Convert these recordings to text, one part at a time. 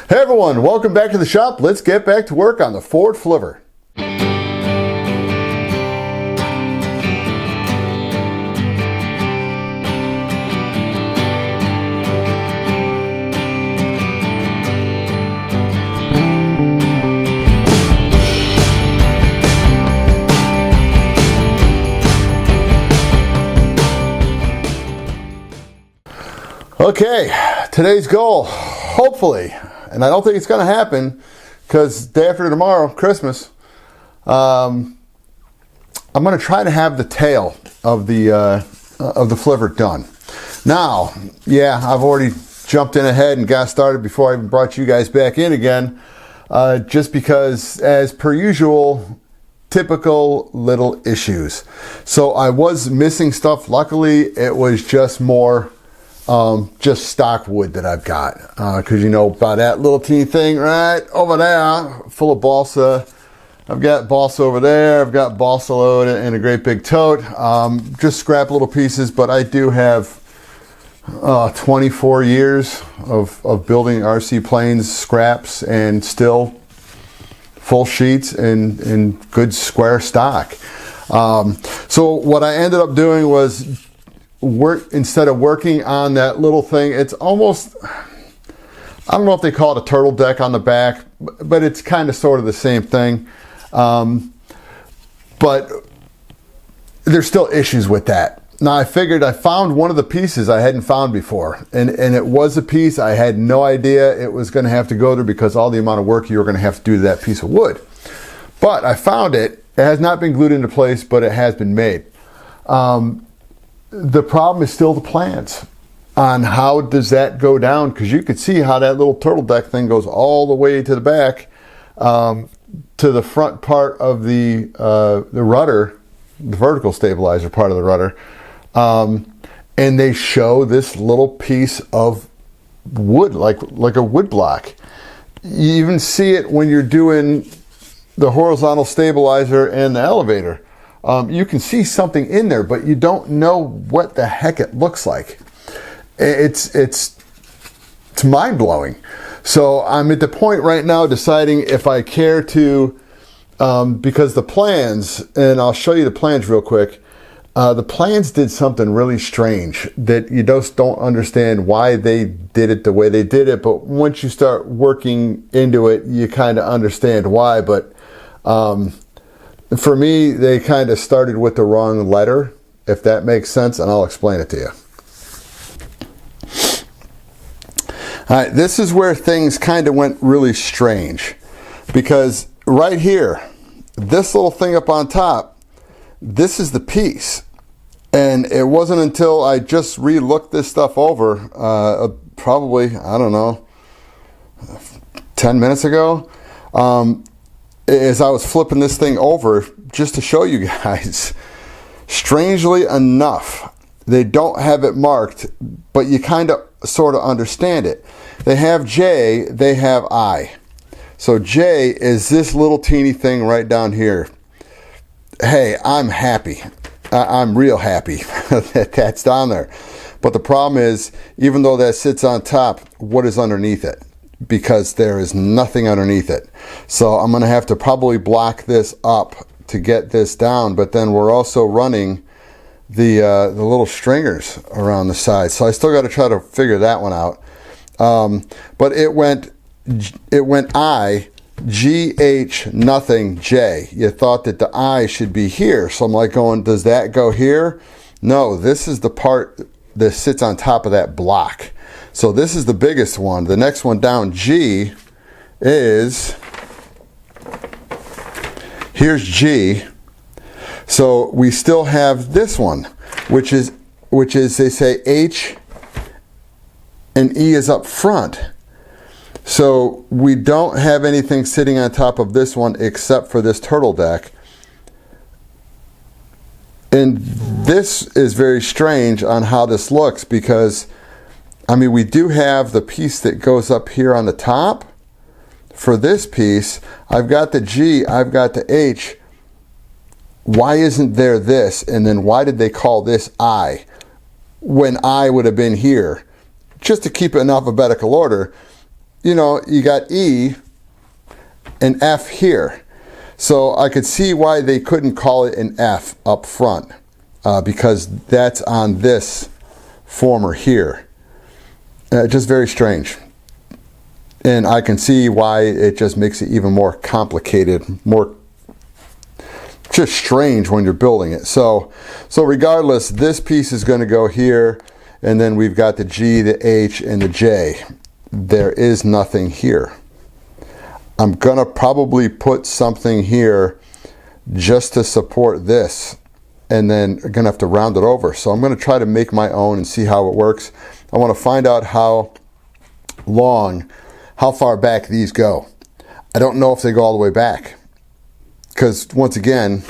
Hey everyone, welcome back to the shop. Let's get back to work on the Ford Flivver. Okay, today's goal, hopefully, and I don't think it's going to happen because day after tomorrow, Christmas, I'm going to try to have the tail of the Flivver done. Now, yeah, I've already jumped in ahead and got started before I even brought you guys back in again, just because, as per usual, typical little issues. So I was missing stuff. Luckily, it was just more just stock wood that I've got, because you know about that little teeny thing right over there full of balsa. I've got balsa over there, I've got balsa load in a great big tote, just scrap little pieces, but I do have 24 years of building RC planes scraps and still full sheets and good square stock. So what I ended up doing was instead of working on that little thing, it's almost, I don't know if they call it a turtle deck on the back, but it's kind of sort of the same thing. But there's still issues with that. Now I figured I found one of the pieces I hadn't found before, and it was a piece I had no idea it was going to have to go there because all the amount of work you were going to have to do to that piece of wood. But I found it. It has not been glued into place, but it has been made. The problem is still the plans on how does that go down, because you could see how that little turtle deck thing goes all the way to the back, to the front part of the rudder, the vertical stabilizer part of the rudder, and they show this little piece of wood, like a wood block. You even see it when you're doing the horizontal stabilizer and the elevator. You can see something in there, but you don't know what the heck it looks like. It's mind-blowing. So I'm at the point right now deciding if I care to, because the plans, and I'll show you the plans real quick, the plans did something really strange that you just don't understand why they did it the way they did it, but once you start working into it, you kind of understand why. But for me, they kind of started with the wrong letter, if that makes sense, and I'll explain it to you. All right, this is where things kind of went really strange, because right here, this little thing up on top, this is the piece. And it wasn't until I just re-looked this stuff over, probably, I don't know, 10 minutes ago, as I was flipping this thing over just to show you guys, strangely enough, they don't have it marked, but you kind of sort of understand it. They have J, they have I. So J is this little teeny thing right down here. Hey, I'm happy. I'm real happy that that's down there. But the problem is, even though that sits on top, what is underneath it? Because there is nothing underneath it. So I'm going to have to probably block this up to get this down, but then we're also running the little stringers around the side. So I still got to try to figure that one out. But it went I, G, H, nothing, J. You thought that the I should be here. So I'm like going, does that go here? No, this is the part that sits on top of that block. So this is the biggest one. The next one down, G, is, here's G. So we still have this one, which is they say H and E is up front. So we don't have anything sitting on top of this one except for this turtle deck. And this is very strange on how this looks, because I mean, we do have the piece that goes up here on the top. For this piece, I've got the G, I've got the H. Why isn't there this? And then why did they call this I when I would have been here? Just to keep it in alphabetical order. you know, you got E and F here. So I could see why they couldn't call it an F up front, because that's on this former here. Just very strange. And I can see why it just makes it even more complicated, more just strange when you're building it. So regardless, this piece is going to go here, and then we've got the G, the H, and the J. There is nothing here. I'm going to probably put something here just to support this, and then I'm going to have to round it over. So I'm going to try to make my own and see how it works. I want to find out how far back these go. I don't know if they go all the way back, because once again,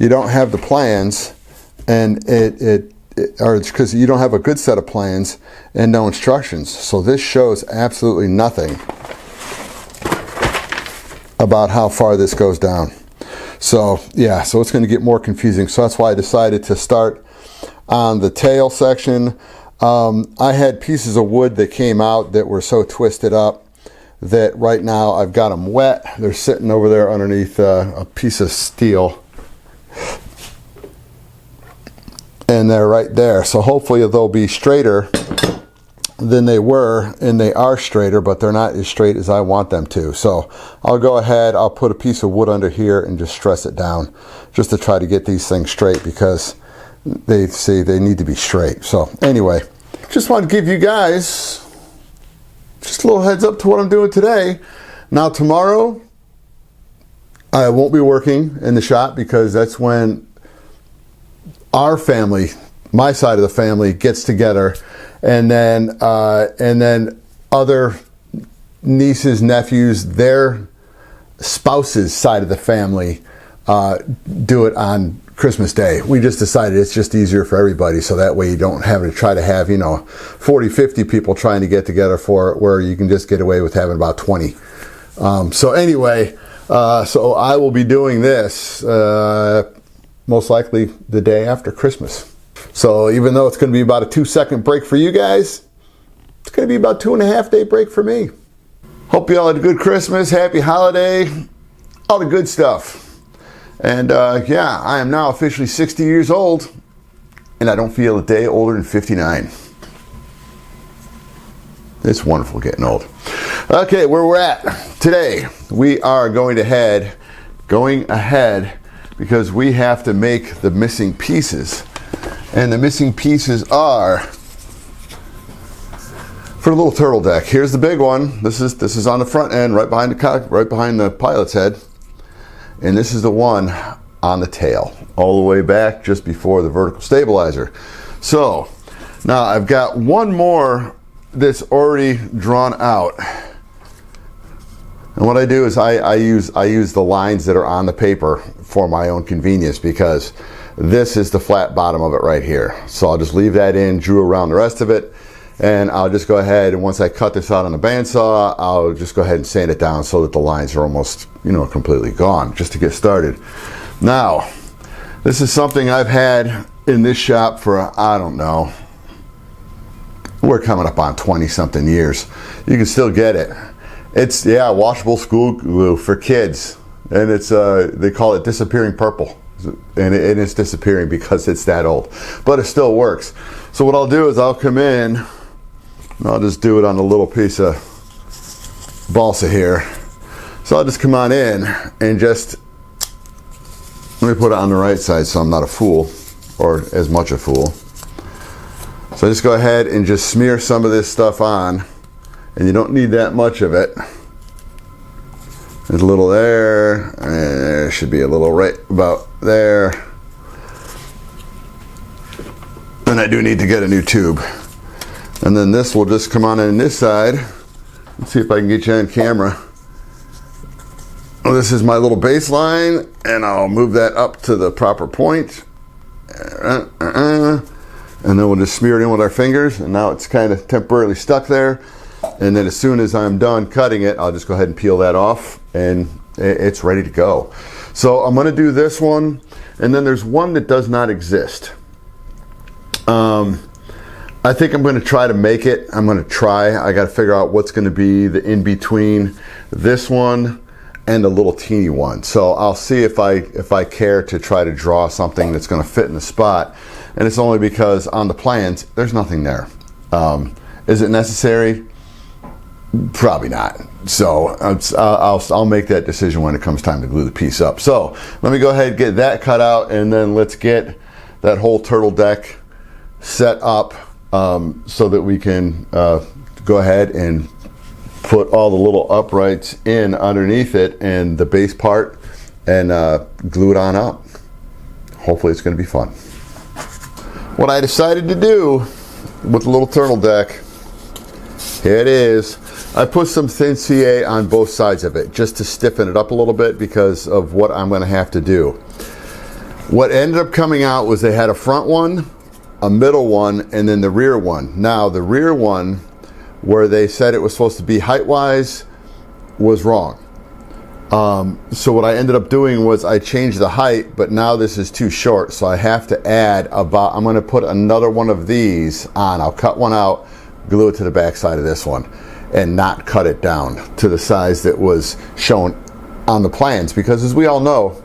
you don't have the plans, and or it's because you don't have a good set of plans and no instructions. So this shows absolutely nothing about how far this goes down. So yeah, so it's going to get more confusing. So that's why I decided to start on the tail section. I had pieces of wood that came out that were so twisted up that right now I've got them wet. They're sitting over there underneath a piece of steel, and they're right there. So hopefully they'll be straighter than they were, and they are straighter, but they're not as straight as I want them to. So I'll go ahead, I'll put a piece of wood under here and just stress it down just to try to get these things straight, because they say they need to be straight. So anyway, just wanted to give you guys just a little heads up to what I'm doing today. Now tomorrow I won't be working in the shop, because that's when our family, my side of the family, gets together, and then other nieces, nephews, their spouses' side of the family do it on Christmas Day. We just decided it's just easier for everybody, so that way you don't have to try to have, you know, 40, 50 people trying to get together for it, where you can just get away with having about 20. So anyway, so I will be doing this most likely the day after Christmas. So even though it's going to be about a 2-second break for you guys, it's going to be about 2.5 day break for me. Hope you all had a good Christmas, happy holiday, all the good stuff. And yeah, I am now officially 60 years old, and I don't feel a day older than 59. It's wonderful getting old. Okay, where we're at today, we are going ahead because we have to make the missing pieces. And the missing pieces are for the little turtle deck. Here's the big one. This is on the front end, right behind the pilot's head. And this is the one on the tail, all the way back just before the vertical stabilizer. So now I've got one more that's already drawn out. And what I do is I use the lines that are on the paper for my own convenience, because this is the flat bottom of it right here. So I'll just leave that in, drew around the rest of it, and I'll just go ahead, and once I cut this out on the bandsaw, I'll just go ahead and sand it down so that the lines are almost, you know, completely gone, just to get started. Now, this is something I've had in this shop for, I don't know, we're coming up on 20-something years. You can still get it. It's, yeah, washable school glue for kids, and it's they call it disappearing purple. And it's disappearing because it's that old, but it still works. So what I'll do is I'll come in and I'll just do it on a little piece of balsa here. So I'll just come on in and just, let me put it on the right side so I'm not a fool, or as much a fool. So I just go ahead and just smear some of this stuff on, and you don't need that much of it. There's a little there, and there should be a little right about there. And I do need to get a new tube. And then this will just come on in this side. Let's see if I can get you on camera. Well, this is my little baseline, and I'll move that up to the proper point. And then we'll just smear it in with our fingers, and now it's kind of temporarily stuck there. And then as soon as I'm done cutting it, I'll just go ahead and peel that off, and it's ready to go. So I'm going to do this one, and then there's one that does not exist. I think I'm going to try to make it. I'm going to try. I got to figure out what's going to be the in between this one and a little teeny one. So I'll see if I care to try to draw something that's going to fit in the spot. And it's only because on the plans there's nothing there. Is it necessary? Probably not. So I'll make that decision when it comes time to glue the piece up. So let me go ahead and get that cut out, and then let's get that whole turtle deck set up so that we can go ahead and put all the little uprights in underneath it and the base part, and glue it on up. Hopefully it's going to be fun. What I decided to do with the little turtle deck, here it is. I put some thin CA on both sides of it just to stiffen it up a little bit because of what I'm going to have to do. What ended up coming out was they had a front one, a middle one, and then the rear one. Now the rear one, where they said it was supposed to be height-wise, was wrong. So what I ended up doing was I changed the height, but now this is too short, so I have to add about, I'm going to put another one of these on. I'll cut one out, glue it to the back side of this one, and not cut it down to the size that was shown on the plans, because as we all know,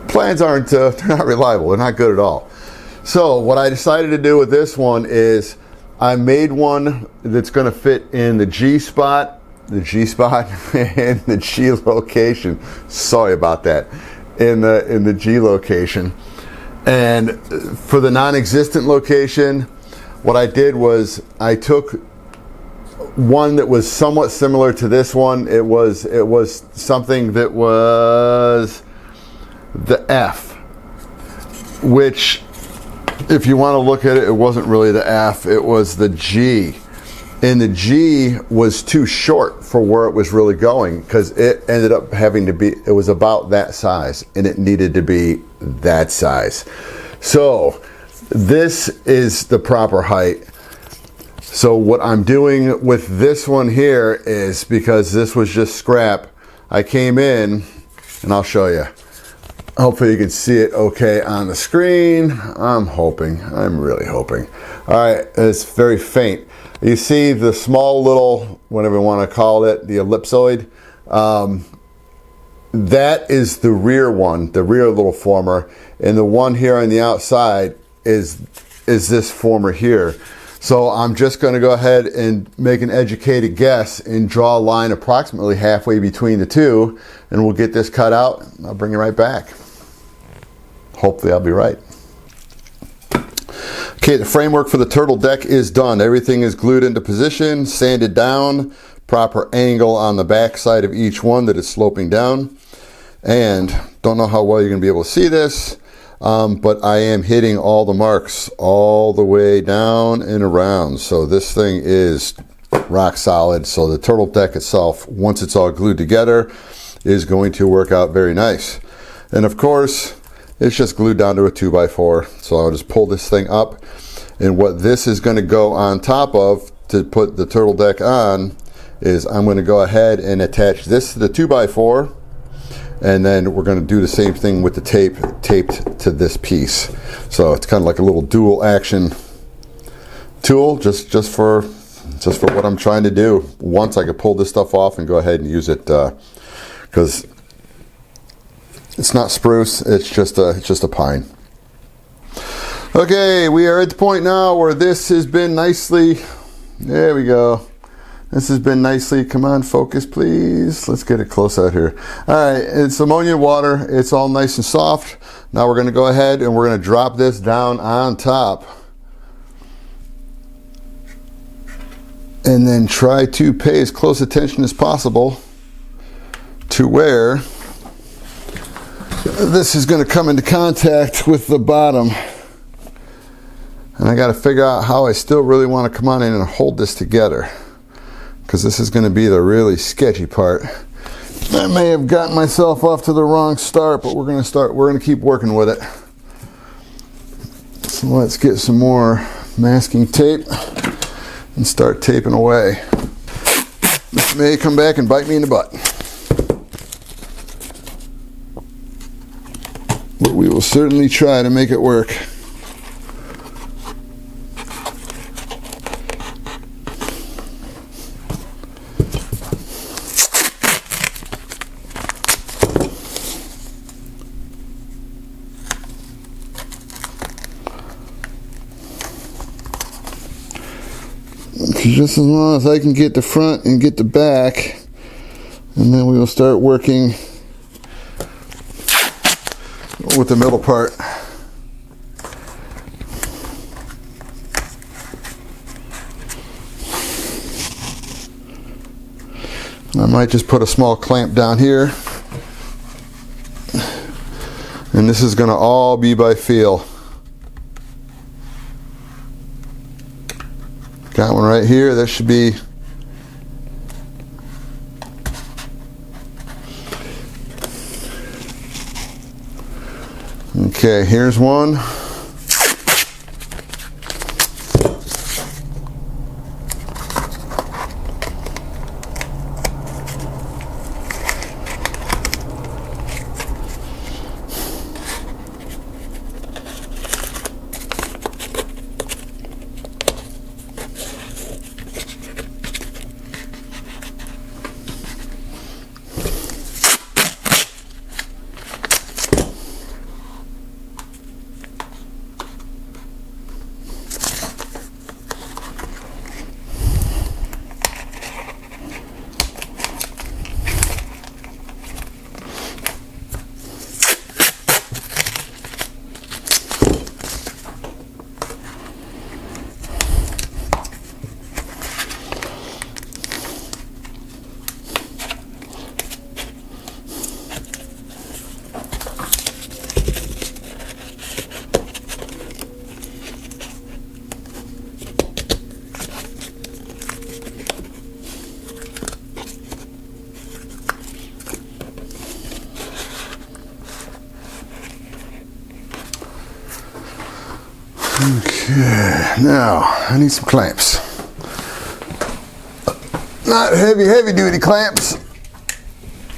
plans aren't they're not reliable. They're not good at all. So what I decided to do with this one is I made one that's going to fit in the G spot and the G location. Sorry about that. In the G location. And for the non-existent location, what I did was I took one that was somewhat similar to this one. It was something that was the F, which, if you want to look at it, it wasn't really the F, it was the G. And the G was too short for where it was really going, because it ended up having to be, it was about that size, and it needed to be that size. So this is the proper height. So what I'm doing with this one here is, because this was just scrap, I came in, and I'll show you. Hopefully you can see it okay on the screen. I'm really hoping. All right, it's very faint. You see the small little, whatever you want to call it, the ellipsoid, that is the rear one, the rear little former, and the one here on the outside is this former here. So I'm just going to go ahead and make an educated guess and draw a line approximately halfway between the two, and we'll get this cut out. I'll bring it right back. Hopefully I'll be right. Okay, the framework for the turtle deck is done. Everything is glued into position, sanded down, proper angle on the back side of each one that is sloping down. And don't know how well you're going to be able to see this, but I am hitting all the marks all the way down and around. So this thing is rock solid. So the turtle deck itself, once it's all glued together, is going to work out very nice. And of course, it's just glued down to a 2x4. So I'll just pull this thing up. And what this is going to go on top of to put the turtle deck on is I'm going to go ahead and attach this to the 2x4. And then we're going to do the same thing with the tape taped to this piece. So it's kind of like a little dual action tool just for what I'm trying to do. Once I can pull this stuff off and go ahead and use it, because it's not spruce, it's just a pine. Okay, we are at the point now where this has been nicely, there we go. This has been nicely, come on, focus please. Let's get it close out here. All right, it's ammonia water. It's all nice and soft. Now we're gonna go ahead and we're gonna drop this down on top. And then try to pay as close attention as possible to where this is gonna come into contact with the bottom. And I gotta figure out how I still really wanna come on in and hold this together, because this is going to be the really sketchy part. I may have gotten myself off to the wrong start, but we're going to keep working with it. So let's get some more masking tape and start taping away. This may come back and bite me in the butt, but we will certainly try to make it work. just as long as I can get the front and get the back, and then we will start working with the middle part. I might just put a small clamp down here, and this is going to all be by feel. Got one right here. That should be okay. Here's one. Okay, now I need some clamps. Not heavy duty clamps,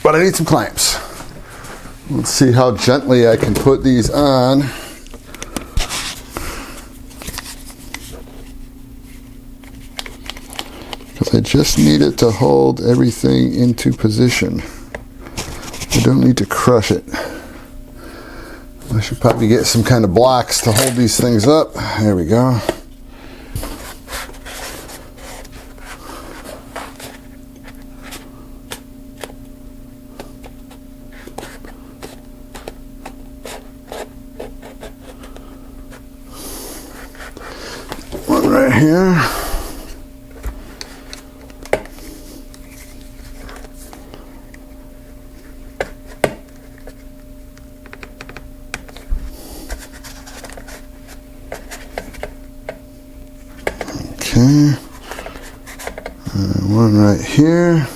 but I need some clamps. Let's see how gently I can put these on. Because I just need it to hold everything into position. I don't need to crush it. I should probably get some kind of blocks to hold these things up. There we go. One right here. Okay, one right here.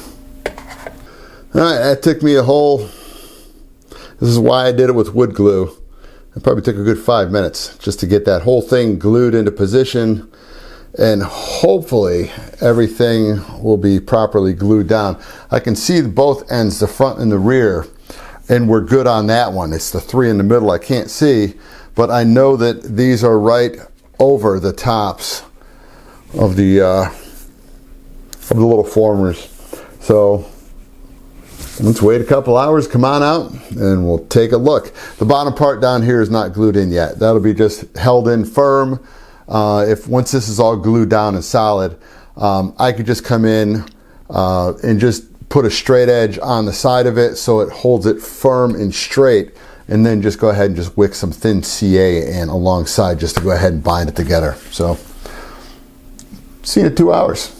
All right, that took me a whole, this is why I did it with wood glue. It probably took a good 5 minutes just to get that whole thing glued into position, and hopefully everything will be properly glued down. I can see both ends, the front and the rear, and we're good on that one. It's the three in the middle I can't see, but I know that these are right over the tops of the little formers. So let's wait a couple hours, come on out, and we'll take a look. The bottom part down here is not glued in yet. That'll be just held in firm. Once this is all glued down and solid, I could just come in and just put a straight edge on the side of it so it holds it firm and straight, and then just go ahead and just wick some thin CA in alongside just to go ahead and bind it together. So see you in 2 hours.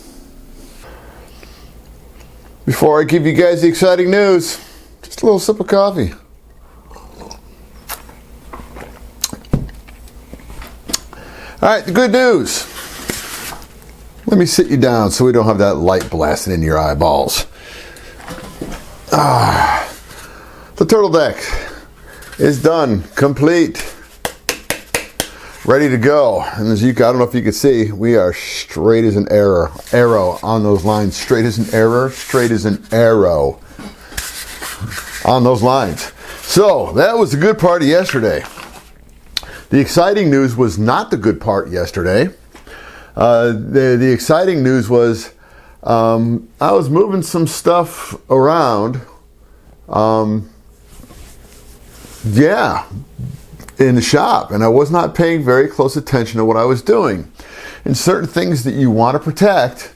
Before I give you guys the exciting news, just a little sip of coffee. All right, the good news. Let me sit you down so we don't have that light blasting into your eyeballs. The turtle deck is done, complete, ready to go. And as I don't know if you can see, we are straight as an arrow on those lines. Straight as an arrow on those lines. So that was the good part of yesterday. The exciting news was not the good part yesterday. The exciting news was I was moving some stuff around. In the shop, and I was not paying very close attention to what I was doing. and certain things that you want to protect,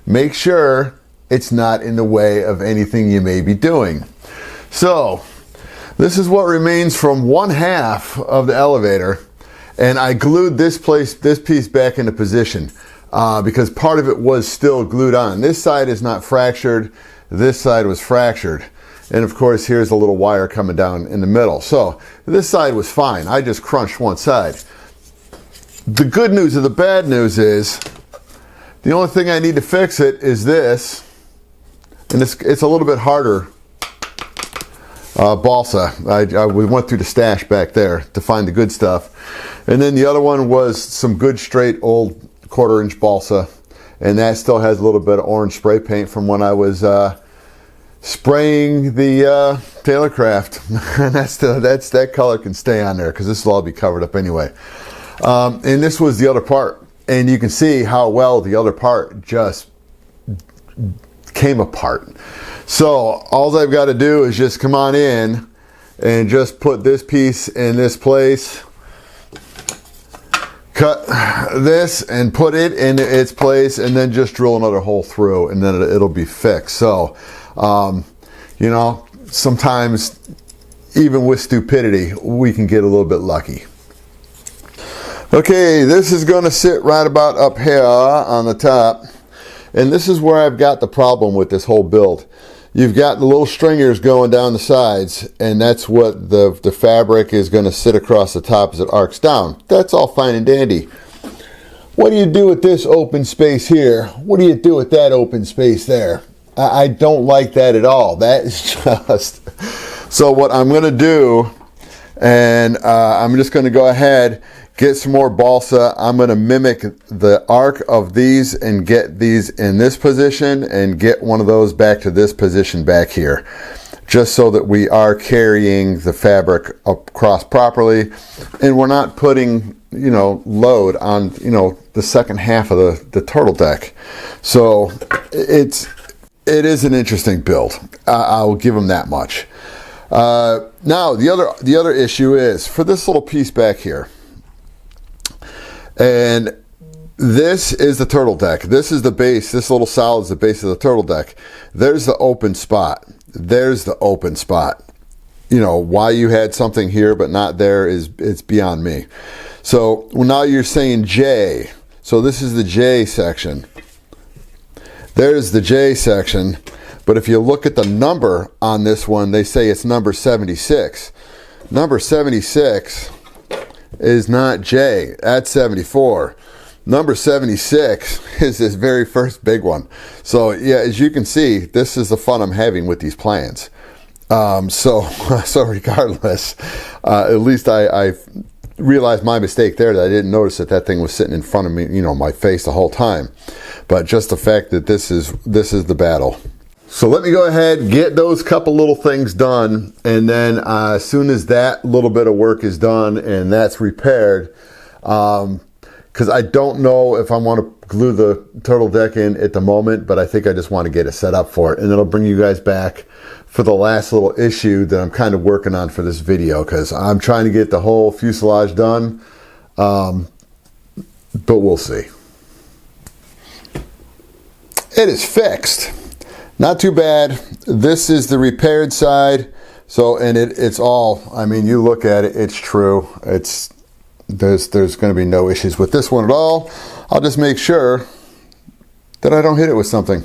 make sure it's not in the way of anything you may be doing. So this is what remains from one half of the elevator, and I glued this piece back into position because part of it was still glued on. This side is not fractured, this side was fractured, and of course here's a little wire coming down in the middle. So this side was fine, I just crunched one side. The good news or the bad news is the only thing I need to fix it is this, and it's a little bit harder balsa. We went through the stash back there to find the good stuff. And then the other one was some good straight old 1/4 inch balsa, and that still has a little bit of orange spray paint from when I was spraying the Tailorcraft. And that color can stay on there because this will all be covered up anyway. And this was the other part, and you can see how well the other part just came apart. So all I've got to do is just come on in and just put this piece in this place, cut this and put it in its place, and then just drill another hole through, and then it'll be fixed. So you know, sometimes even with stupidity we can get a little bit lucky. Okay, this is going to sit right about up here on the top, and this is where I've got the problem with this whole build. You've got the little stringers going down the sides, and that's what the fabric is going to sit across the top as it arcs down. That's all fine and dandy. What do you do with this open space here? What do you do with that open space there? I don't like that at all. That is just... So what I'm going to do, and I'm just going to go ahead, get some more balsa. I'm going to mimic the arc of these and get these in this position and get one of those back to this position back here, just so that we are carrying the fabric across properly and we're not putting, you know, load on, you know, the second half of the turtle deck. So it is an interesting build. I'll give them that much. Now the other issue is for this little piece back here. And this is the turtle deck. This is the base. This little solid is the base of the turtle deck. There's the open spot. There's the open spot. You know, why you had something here but not there it's beyond me. So well, now you're saying J. So this is the J section. There's the J section. But if you look at the number on this one, they say it's number 76. Number 76 is not J, that's 74. Number 76 is this very first big one. So yeah, as you can see, this is the fun I'm having with these plans. So regardless, at least I realized my mistake there, that I didn't notice that thing was sitting in front of me, you know, my face the whole time. But just the fact that this is the battle. So let me go ahead, get those couple little things done, and then as soon as that little bit of work is done and that's repaired, because I don't know if I want to glue the turtle deck in at the moment, but I think I just want to get it set up for it, and then I'll bring you guys back for the last little issue that I'm kind of working on for this video, because I'm trying to get the whole fuselage done, but we'll see. It is fixed. Not too bad. This is the repaired side. So, and it's all, I mean, you look at it, it's true. There's going to be no issues with this one at all. I'll just make sure that I don't hit it with something.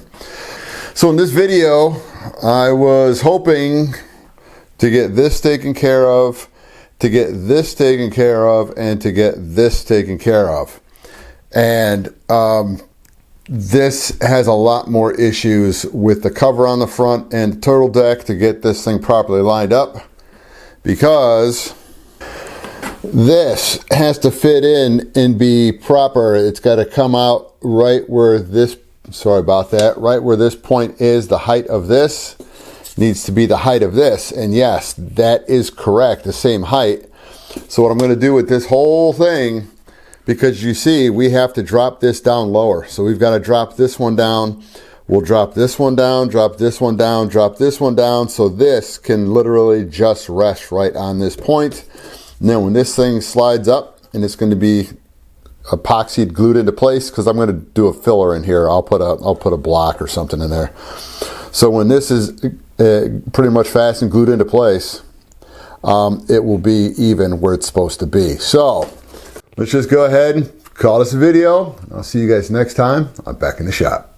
So in this video, I was hoping to get this taken care of, to get this taken care of, and to get this taken care of. And, this has a lot more issues with the cover on the front and the turtle deck to get this thing properly lined up, because this has to fit in and be proper. It's got to come out right where this, sorry about that, right where this point is. The height of this needs to be the height of this, and yes, that is correct, the same height. So what I'm going to do with this whole thing, because you see we have to drop this down lower, so we've got to drop this one down, we'll drop this one down, drop this one down, drop this one down, so this can literally just rest right on this point. And then when this thing slides up, and it's going to be epoxied, glued into place, because I'm going to do a filler in here. I'll put a block or something in there. So when this is pretty much fastened, glued into place, it will be even where it's supposed to be. So let's just go ahead and call this a video. I'll see you guys next time. I'm back in the shop.